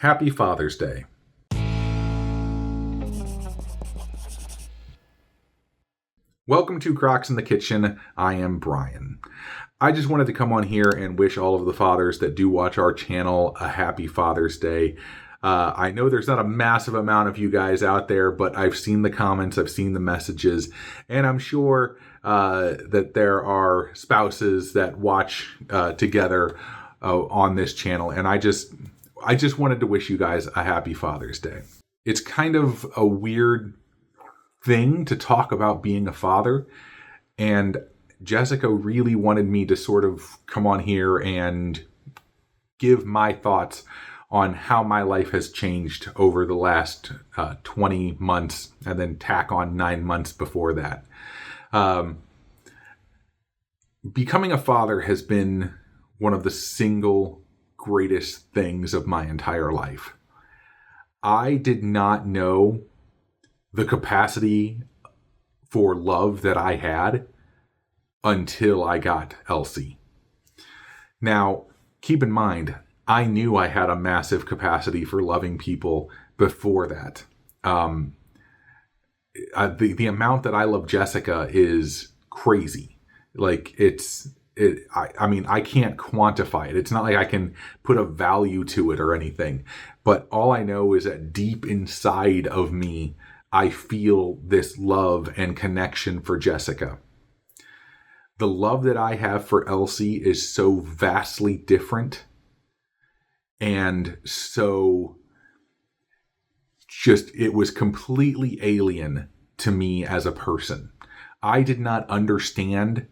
Happy Father's Day. Welcome to Crocs in the Kitchen. I am Brian. I just wanted to come on here and wish all of the fathers that do watch our channel a happy Father's Day. I know there's not a massive amount of you guys out there, but I've seen the comments, I've seen the messages, and I'm sure that there are spouses that watch together on this channel, and I just wanted to wish you guys a happy Father's Day. It's kind of a weird thing to talk about being a father, and Jessica really wanted me to sort of come on here and give my thoughts on how my life has changed over the last 20 months and then tack on 9 months before that. Becoming a father has been one of the single greatest things of my entire life. I did not know the capacity for love that I had until I got Elsie. Now, keep in mind, I knew I had a massive capacity for loving people before that. The amount that I love Jessica is crazy. Like, I mean, I can't quantify it. It's not like I can put a value to it or anything. But all I know is that deep inside of me, I feel this love and connection for Jessica. The love that I have for Elsie is so vastly different and so it was completely alien to me as a person. I did not understand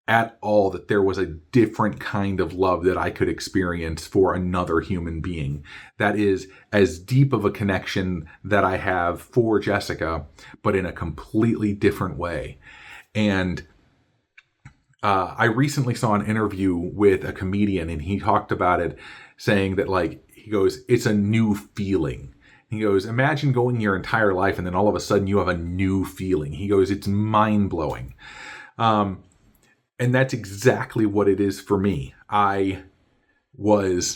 at all that there was a different kind of love that I could experience for another human being. That is as deep of a connection that I have for Jessica, but in a completely different way. And I recently saw an interview with a comedian, and he talked about it, saying that, like, he goes, it's a new feeling. He goes, imagine going your entire life and then all of a sudden you have a new feeling. He goes, it's mind-blowing. And that's exactly what it is for me. I knew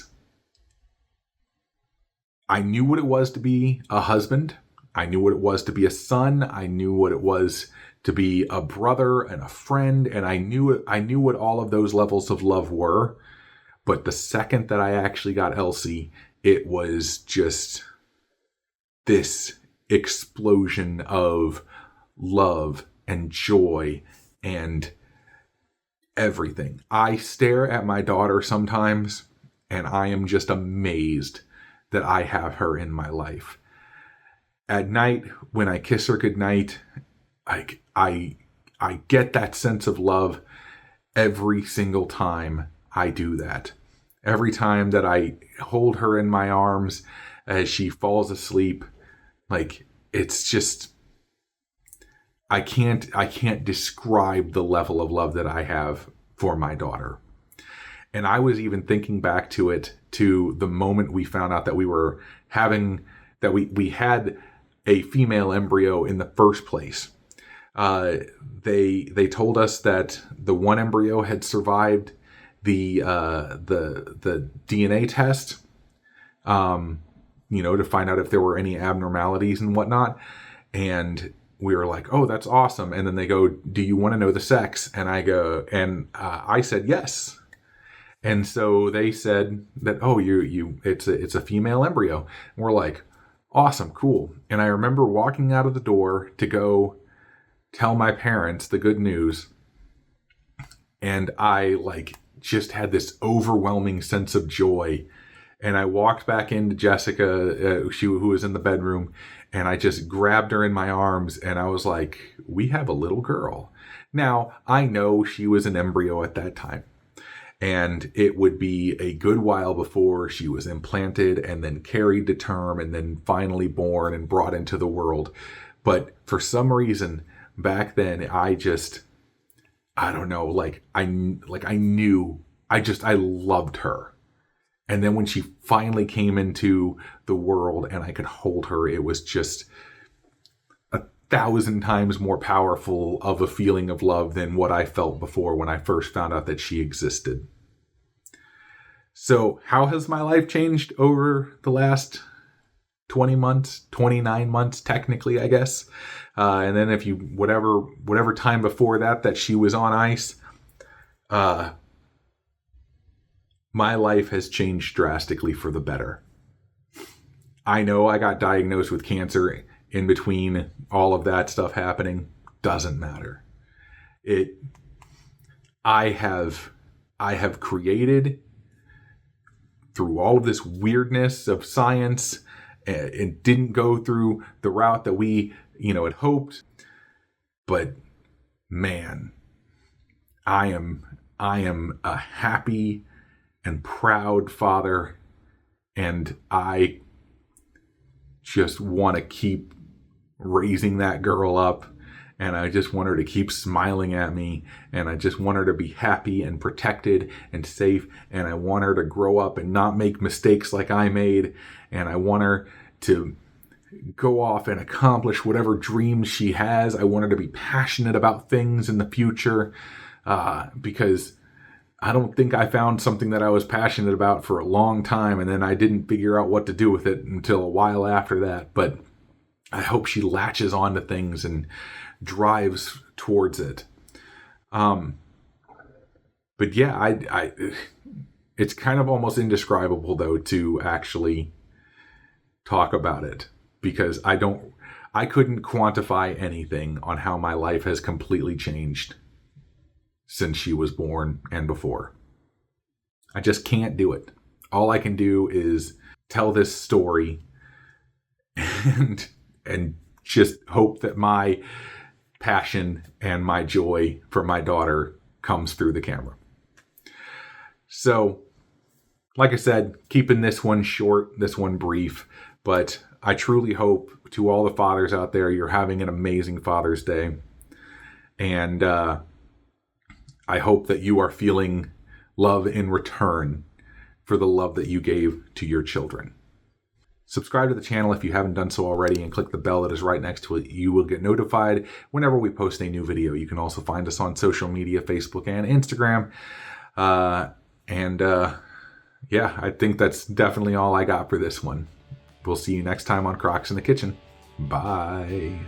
what it was to be a husband. I knew what it was to be a son. I knew what it was to be a brother and a friend. And I knew what all of those levels of love were. But the second that I actually got Elsie, it was just this explosion of love and joy and everything. I stare at my daughter sometimes and I am just amazed that I have her in my life. At night, when I kiss her goodnight, I get that sense of love every single time I do that. Every time that I hold her in my arms as she falls asleep, like, it's just, I can't describe the level of love that I have for my daughter. And I was even thinking back to the moment we found out that we had a female embryo in the first place. They told us that the one embryo had survived the DNA test, to find out if there were any abnormalities and whatnot. And we were like, oh, that's awesome. And then they go, do you want to know the sex? And I go, I said yes. And so they said that, oh, it's a female embryo. And we're like, awesome, cool. And I remember walking out of the door to go tell my parents the good news. And I just had this overwhelming sense of joy. And I walked back into Jessica, who was in the bedroom, and I just grabbed her in my arms and I was like, we have a little girl. Now, I know she was an embryo at that time, and it would be a good while before she was implanted and then carried to term and then finally born and brought into the world. But for some reason back then, I don't know, I loved her. And then when she finally came into the world and I could hold her, it was just 1,000 times more powerful of a feeling of love than what I felt before when I first found out that she existed. So how has my life changed over the last 20 months, 29 months, technically, I guess. And then if you, whatever time before that she was on ice, my life has changed drastically for the better. I know I got diagnosed with cancer in between all of that stuff happening. Doesn't matter. I have created, through all of this weirdness of science, it didn't go through the route that we, had hoped. But man, I am a happy and proud father, and I just want to keep raising that girl up, and I just want her to keep smiling at me, and I just want her to be happy and protected and safe, and I want her to grow up and not make mistakes like I made, and I want her to go off and accomplish whatever dreams she has. I want her to be passionate about things in the future, because I don't think I found something that I was passionate about for a long time, and then I didn't figure out what to do with it until a while after that. But I hope she latches onto things and drives towards it. But yeah, I it's kind of almost indescribable though to actually talk about it, because I couldn't quantify anything on how my life has completely changed since she was born and before. I just can't do it. All I can do is tell this story and just hope that my passion and my joy for my daughter comes through the camera. So, like I said, keeping this one short, this one brief, but I truly hope, to all the fathers out there, you're having an amazing Father's Day. And I hope that you are feeling love in return for the love that you gave to your children. Subscribe to the channel if you haven't done so already, and click the bell that is right next to it. You will get notified whenever we post a new video. You can also find us on social media, Facebook and Instagram. Yeah, I think that's definitely all I got for this one. We'll see you next time on Crocs in the Kitchen. Bye.